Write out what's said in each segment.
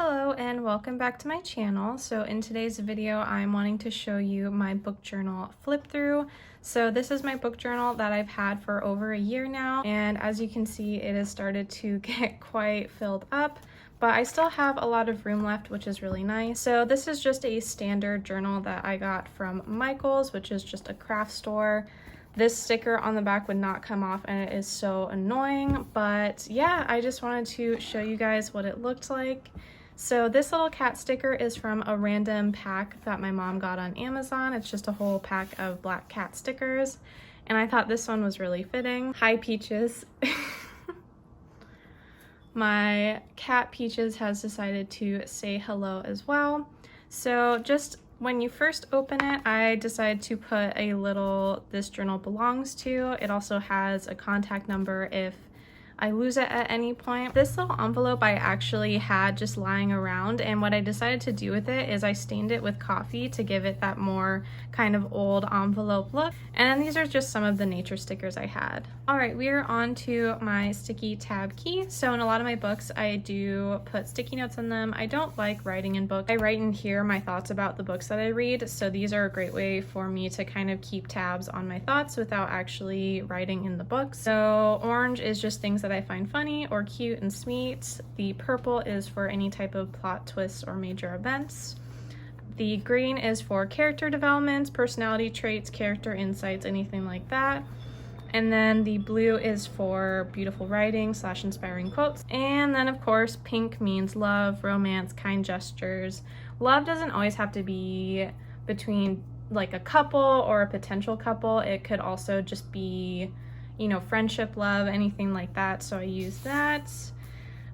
Hello and welcome back to my channel. So in today's video, I'm wanting to show you my book journal flip through. So this is my book journal that I've had for over a year now, and as you can see, it has started to get quite filled up, but I still have a lot of room left, which is really nice. So this is just a standard journal that I got from Michael's, which is just a craft store. This sticker on the back would not come off and it is so annoying, but yeah, I just wanted to show you guys what it looked like. So this little cat sticker is from a random pack that my mom got on Amazon. It's just a whole pack of black cat stickers, and I thought this one was really fitting. Hi Peaches. My cat Peaches has decided to say hello as well. So just when you first open it, I decided to put a little "this journal belongs to." It also has a contact number if I lose it at any point. This little envelope I actually had just lying around, and what I decided to do with it is I stained it with coffee to give it that more kind of old envelope look. And then these are just some of the nature stickers I had. All right, we are on to my sticky tab key. So in a lot of my books, I do put sticky notes in them. I don't like writing in books. I write in here my thoughts about the books that I read, so these are a great way for me to kind of keep tabs on my thoughts without actually writing in the book. So orange is just things that I find funny or cute and sweet. The purple is for any type of plot twists or major events. The green is for character development, personality traits, character insights, anything like that. And then the blue is for beautiful writing / inspiring quotes. And then of course, pink means love, romance, kind gestures. Love doesn't always have to be between like a couple or a potential couple. It could also just be, you know, friendship, love, anything like that. So I use that.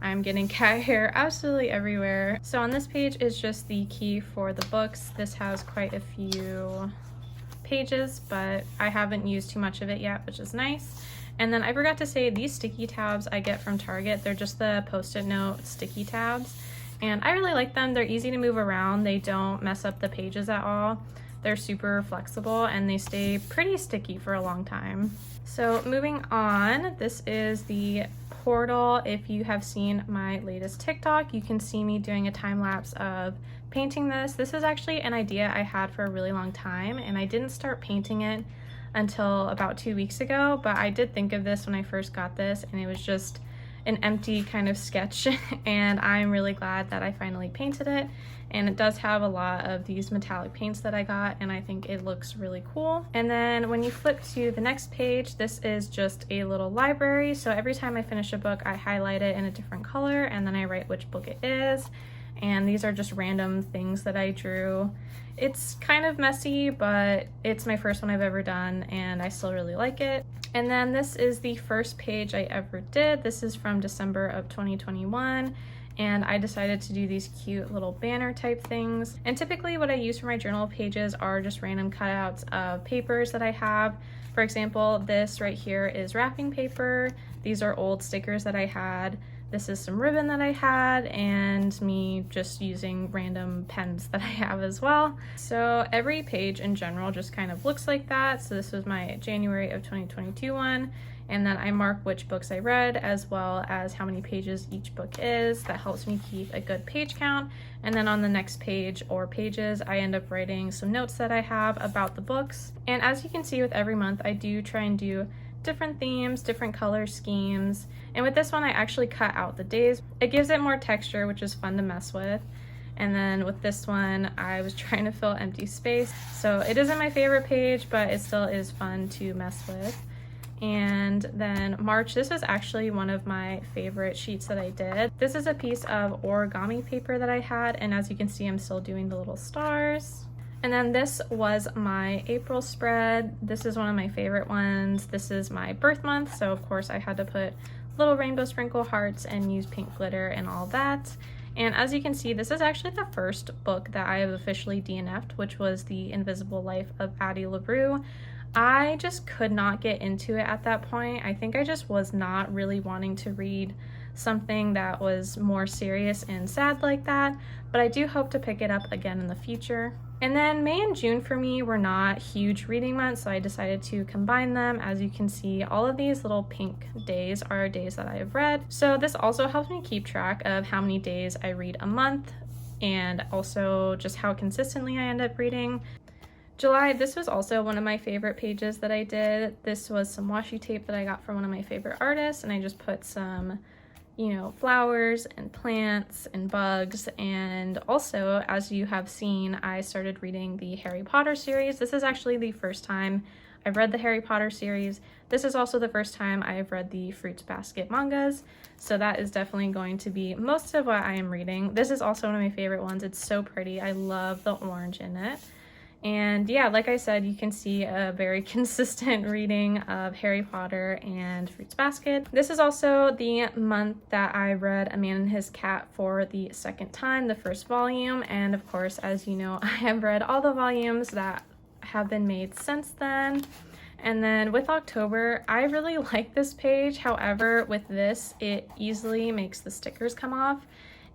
I'm getting cat hair absolutely everywhere. So on this page is just the key for the books. This has quite a few pages, but I haven't used too much of it yet, which is nice. And then I forgot to say, these sticky tabs I get from Target. They're just the post-it note sticky tabs, and I really like them. They're easy to move around. They don't mess up the pages at all. They're super flexible and they stay pretty sticky for a long time. So moving on, this is the portal. If you have seen my latest TikTok, you can see me doing a time lapse of painting this. This is actually an idea I had for a really long time, and I didn't start painting it until about 2 weeks ago, but I did think of this when I first got this, and it was just an empty kind of sketch, and I'm really glad that I finally painted it. And it does have a lot of these metallic paints that I got, and I think it looks really cool. And then when you flip to the next page, this is just a little library. So every time I finish a book, I highlight it in a different color, and then I write which book it is. And these are just random things that I drew. It's kind of messy, but it's my first one I've ever done, and I still really like it. And then this is the first page I ever did. This is from December of 2021. And I decided to do these cute little banner type things. And typically what I use for my journal pages are just random cutouts of papers that I have. For example, this right here is wrapping paper. These are old stickers that I had. This is some ribbon that I had, and me just using random pens that I have as well. So every page in general just kind of looks like that. So this was my January of 2022 one. And then I mark which books I read, as well as how many pages each book is. That helps me keep a good page count. And then on the next page or pages, I end up writing some notes that I have about the books. And as you can see with every month, I do try and do different themes, different color schemes. And with this one, I actually cut out the days. It gives it more texture, which is fun to mess with. And then with this one, I was trying to fill empty space. So it isn't my favorite page, but it still is fun to mess with. And then March, this is actually one of my favorite sheets that I did. This is a piece of origami paper that I had, and as you can see, I'm still doing the little stars. And then this was my April spread. This is one of my favorite ones. This is my birth month, so of course I had to put little rainbow sprinkle hearts and use pink glitter and all that. And as you can see, this is actually the first book that I have officially DNF'd, which was The Invisible Life of Addie LaRue. I just could not get into it at that point. I think I just was not really wanting to read something that was more serious and sad like that, but I do hope to pick it up again in the future. And then May and June for me were not huge reading months, so I decided to combine them. As you can see, all of these little pink days are days that I have read. So this also helps me keep track of how many days I read a month and also just how consistently I end up reading. July, this was also one of my favorite pages that I did. This was some washi tape that I got from one of my favorite artists, and I just put some, you know, flowers and plants and bugs. And also, as you have seen, I started reading the Harry Potter series. This is actually the first time I've read the Harry Potter series. This is also the first time I've read the Fruits Basket mangas, so that is definitely going to be most of what I am reading. This is also one of my favorite ones. It's so pretty. I love the orange in it. And yeah, like I said, you can see a very consistent reading of Harry Potter and Fruits Basket. This is also the month that I read A Man and His Cat for the second time, the first volume. And of course, as you know, I have read all the volumes that have been made since then. And then with October, I really like this page. However, with this, it easily makes the stickers come off.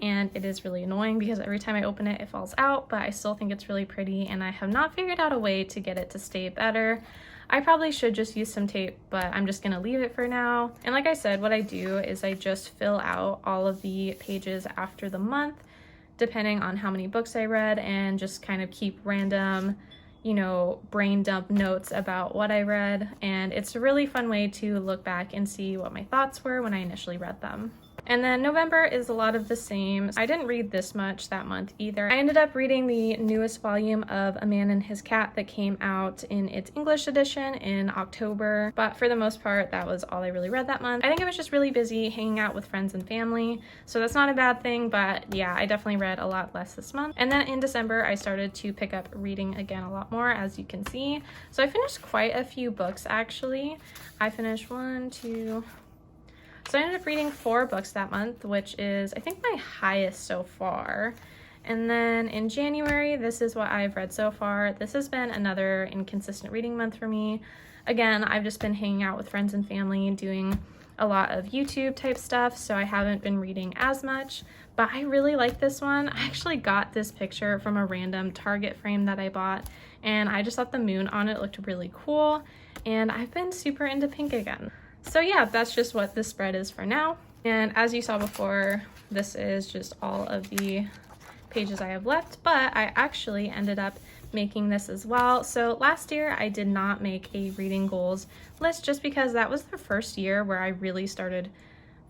And it is really annoying because every time I open it, it falls out, but I still think it's really pretty, and I have not figured out a way to get it to stay better. I probably should just use some tape, but I'm just gonna leave it for now. And like I said, what I do is I just fill out all of the pages after the month, depending on how many books I read, and just kind of keep random, you know, brain dump notes about what I read. And it's a really fun way to look back and see what my thoughts were when I initially read them. And then November is a lot of the same. I didn't read this much that month either. I ended up reading the newest volume of A Man and His Cat that came out in its English edition in October, but for the most part, that was all I really read that month. I think I was just really busy hanging out with friends and family, so that's not a bad thing, but yeah, I definitely read a lot less this month. And then in December, I started to pick up reading again a lot more, as you can see. So I finished quite a few books, actually. I finished So I ended up reading 4 books that month, which is, I think, my highest so far. And then in January, this is what I've read so far. This has been another inconsistent reading month for me. Again, I've just been hanging out with friends and family and doing a lot of YouTube type stuff, so I haven't been reading as much, but I really like this one. I actually got this picture from a random Target frame that I bought, and I just thought the moon on it looked really cool, and I've been super into pink again. So yeah, that's just what this spread is for now. And as you saw before, this is just all of the pages I have left, but I actually ended up making this as well. So last year I did not make a reading goals list just because that was the first year where I really started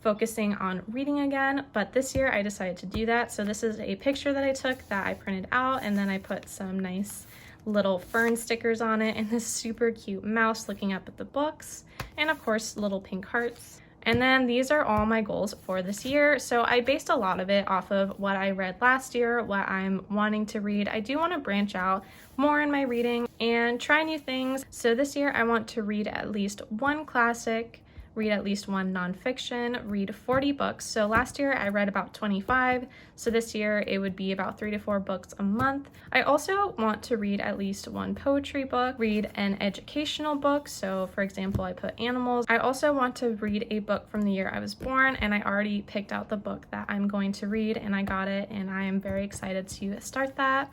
focusing on reading again, but this year I decided to do that. So this is a picture that I took that I printed out, and then I put some nice little fern stickers on it and this super cute mouse looking up at the books, and of course little pink hearts. And then these are all my goals for this year. So I based a lot of it off of what I read last year, what I'm wanting to read. I do want to branch out more in my reading and try new things. So this year I want to read at least 1 classic, read at least 1 nonfiction, read 40 books. So last year I read about 25. So this year it would be about 3 to 4 books a month. I also want to read at least 1 poetry book, read an educational book. So for example, I put animals. I also want to read a book from the year I was born, and I already picked out the book that I'm going to read and I got it, and I am very excited to start that.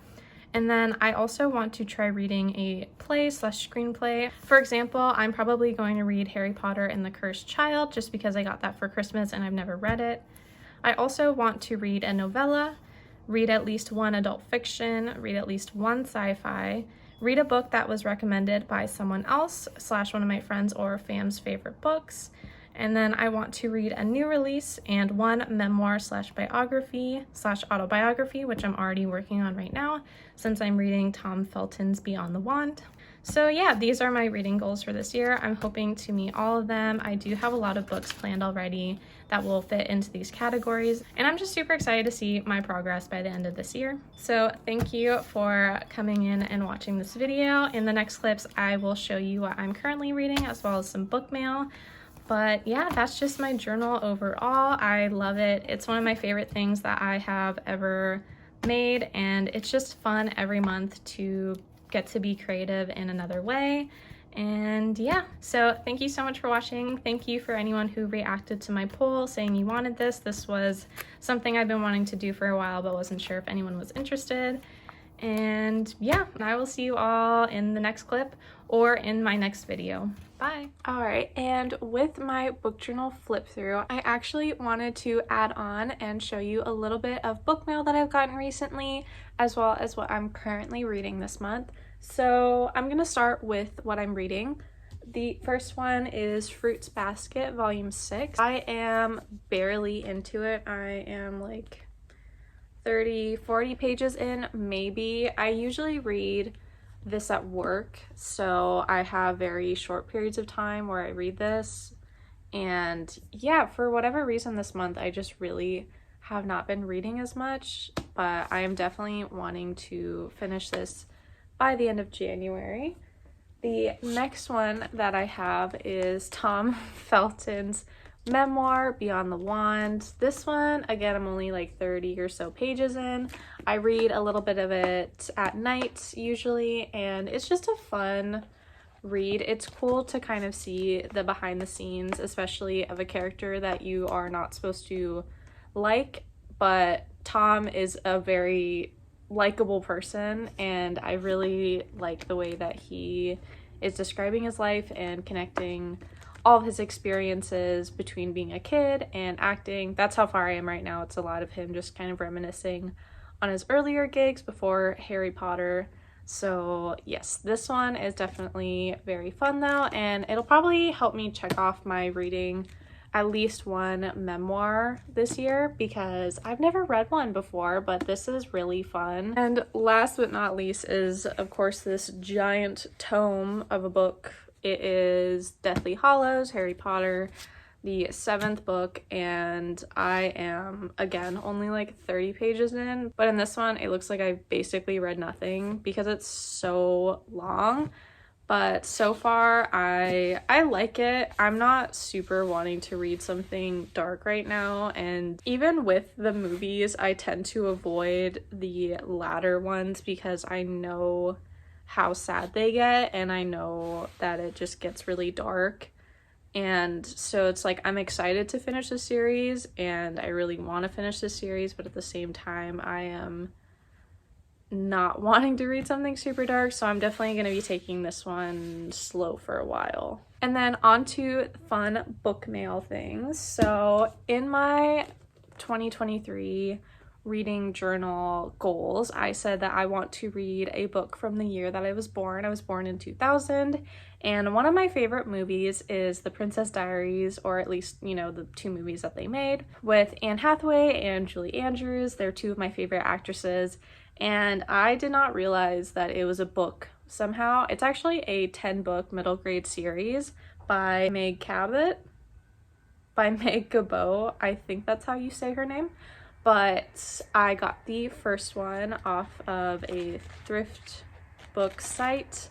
And then I also want to try reading a play/screenplay. For example, I'm probably going to read Harry Potter and the Cursed Child just because I got that for Christmas and I've never read it. I also want to read a novella, read at least 1 adult fiction, read at least 1 sci-fi, read a book that was recommended by someone else / one of my friends or fam's favorite books. And then I want to read a new release and 1 memoir / biography / autobiography, which I'm already working on right now since I'm reading Tom Felton's Beyond the Wand. So yeah, these are my reading goals for this year. I'm hoping to meet all of them. I do have a lot of books planned already that will fit into these categories, and I'm just super excited to see my progress by the end of this year. So thank you for coming in and watching this video. In the next clips, I will show you what I'm currently reading as well as some book mail. But yeah, that's just my journal overall. I love it. It's one of my favorite things that I have ever made, and it's just fun every month to get to be creative in another way. And yeah, so thank you so much for watching. Thank you for anyone who reacted to my poll saying you wanted this. This was something I've been wanting to do for a while but wasn't sure if anyone was interested. And yeah, I will see you all in the next clip or in my next video. Bye. All right, and with my book journal flip through, I actually wanted to add on and show you a little bit of book mail that I've gotten recently, as well as what I'm currently reading this month. So I'm gonna start with what I'm reading. The first one is Fruits Basket, Volume 6. I am barely into it. I am like 30-40 pages in, maybe. I usually read this at work, so I have very short periods of time where I read this. And yeah, for whatever reason this month I just really have not been reading as much, but I am definitely wanting to finish this by the end of January. The next one that I have is Tom Felton's memoir, Beyond the Wand. This one, again, I'm only like 30 or so pages in. I read a little bit of it at night usually, and it's just a fun read. It's cool to kind of see the behind the scenes, especially of a character that you are not supposed to like, but Tom is a very likable person, and I really like the way that he is describing his life and connecting all of his experiences between being a kid and acting. That's how far I am right now. It's a lot of him just kind of reminiscing on his earlier gigs before Harry Potter. So yes, this one is definitely very fun though, and it'll probably help me check off my reading at least one memoir this year, because I've never read one before, but this is really fun. And last but not least is, of course, this giant tome of a book. It is Deathly Hallows, Harry Potter, the 7th book, and I am, again, only like 30 pages in, but in this one it looks like I've basically read nothing because it's so long. But so far I like it. I'm not super wanting to read something dark right now, and even with the movies I tend to avoid the latter ones because I know how sad they get, and I know that it just gets really dark. And so it's like I'm excited to finish the series, and I really want to finish the series, but at the same time I am not wanting to read something super dark, so I'm definitely going to be taking this one slow for a while. And then on to fun book mail things. So in my 2023 reading journal goals, I said that I want to read a book from the year that I was born. I was born in 2000, and one of my favorite movies is The Princess Diaries, or at least, you know, the 2 movies that they made with Anne Hathaway and Julie Andrews. They're 2 of my favorite actresses, and I did not realize that it was a book somehow. It's actually a 10-book middle grade series by Meg Cabot, by Meg Gabot. I think that's how you say her name. But I got the first one off of a thrift book site,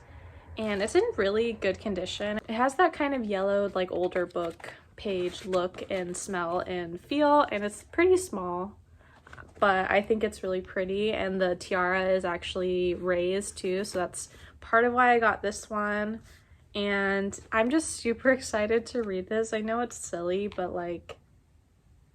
and it's in really good condition. It has that kind of yellowed, like older book page look and smell and feel, and it's pretty small, but I think it's really pretty, and the tiara is actually raised too, so that's part of why I got this one. And I'm just super excited to read this. I know it's silly, but like,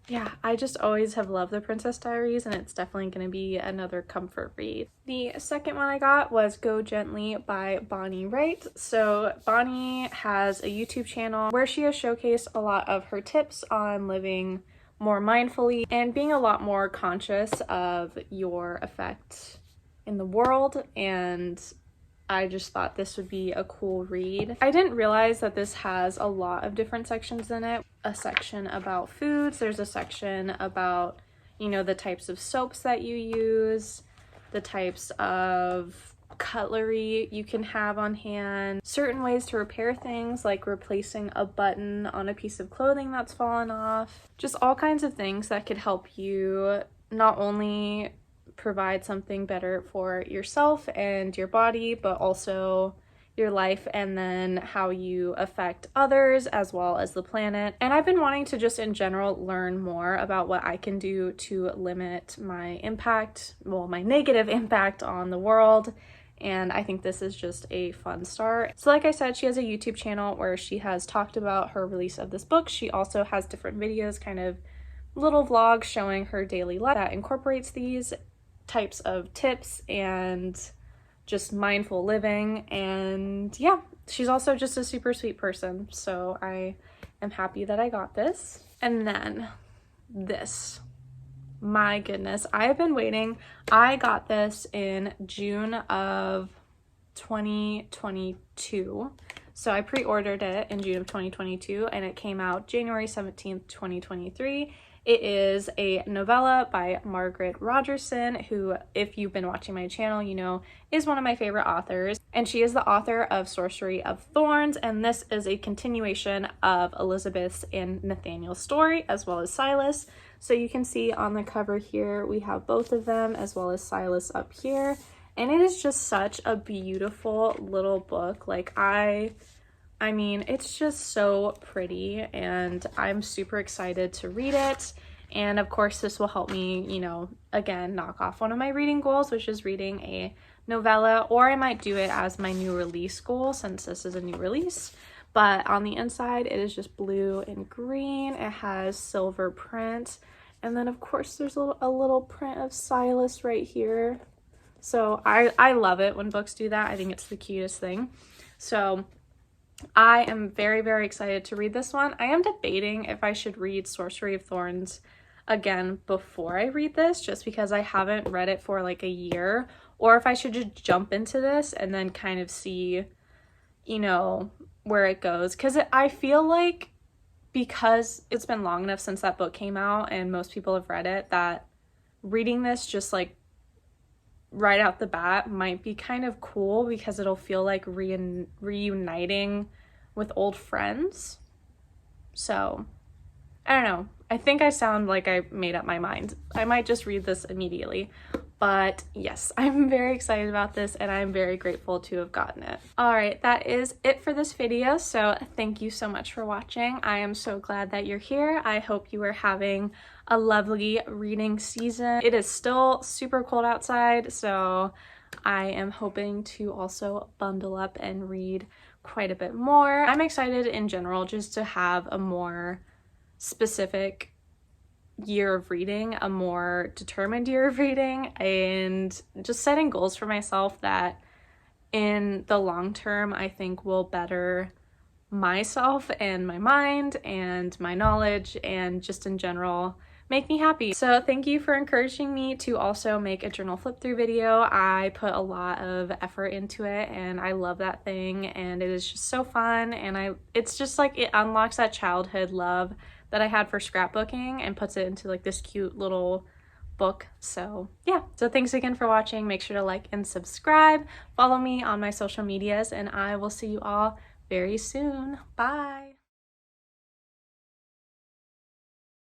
yeah, I just always have loved The Princess Diaries, and it's definitely going to be another comfort read. The second one I got was Go Gently by Bonnie Wright. So Bonnie has a YouTube channel where she has showcased a lot of her tips on living more mindfully and being a lot more conscious of your effect in the world, and I just thought this would be a cool read. I didn't realize that this has a lot of different sections in it. A section about foods, there's a section about, you know, the types of soaps that you use, the types of cutlery you can have on hand, certain ways to repair things like replacing a button on a piece of clothing that's fallen off, just all kinds of things that could help you not only provide something better for yourself and your body, but also your life, and then how you affect others as well as the planet. And I've been wanting to just in general learn more about what I can do to limit my impact, well, my negative impact on the world. And I think this is just a fun start. So like I said, she has a YouTube channel where she has talked about her release of this book. She also has different videos, kind of little vlogs showing her daily life that incorporates these types of tips and just mindful living. And yeah, she's also just a super sweet person. So I am happy that I got this. And then this. My goodness, I have been waiting. I got this in June of 2022. So I pre-ordered it in June of 2022 and it came out January 17th, 2023. It is a novella by Margaret Rogerson, who, if you've been watching my channel, you know, is one of my favorite authors. And she is the author of Sorcery of Thorns, and this is a continuation of Elizabeth's and Nathaniel's story, as well as Silas. So you can see on the cover here, we have both of them, as well as Silas up here. And it is just such a beautiful little book. Like, I mean, it's just so pretty, and I'm super excited to read it. And of course, this will help me, you know, again, knock off one of my reading goals, which is reading a novella, or I might do it as my new release goal since this is a new release. But on the inside, it is just blue and green. It has silver print. And then of course, there's a little print of Silas right here. So I love it when books do that. I think it's the cutest thing. So I am very, very excited to read this one. I am debating if I should read Sorcery of Thorns again before I read this, just because I haven't read it for like a year, or if I should just jump into this and then kind of see, you know, where it goes. Because I feel like, because it's been long enough since that book came out and most people have read it, that reading this just like right out the bat might be kind of cool, because it'll feel like reuniting with old friends. So I don't know. I think I sound like I made up my mind. I might just read this immediately. But yes, I'm very excited about this and I'm very grateful to have gotten it. All right, that is it for this video. So thank you so much for watching. I am so glad that you're here. I hope you are having a lovely reading season. It is still super cold outside, so I am hoping to also bundle up and read quite a bit more. I'm excited in general just to have a more specific year of reading, a more determined year of reading, and just setting goals for myself that in the long term I think will better myself and my mind and my knowledge, and just in general make me happy. So thank you for encouraging me to also make a journal flip through video. I put a lot of effort into it and I love that thing, and it is just so fun, and it's just like it unlocks that childhood love that I had for scrapbooking and puts it into like this cute little book. So yeah, so thanks again for watching. Make sure to like and subscribe, follow me on my social medias, and I will see you all very soon. Bye.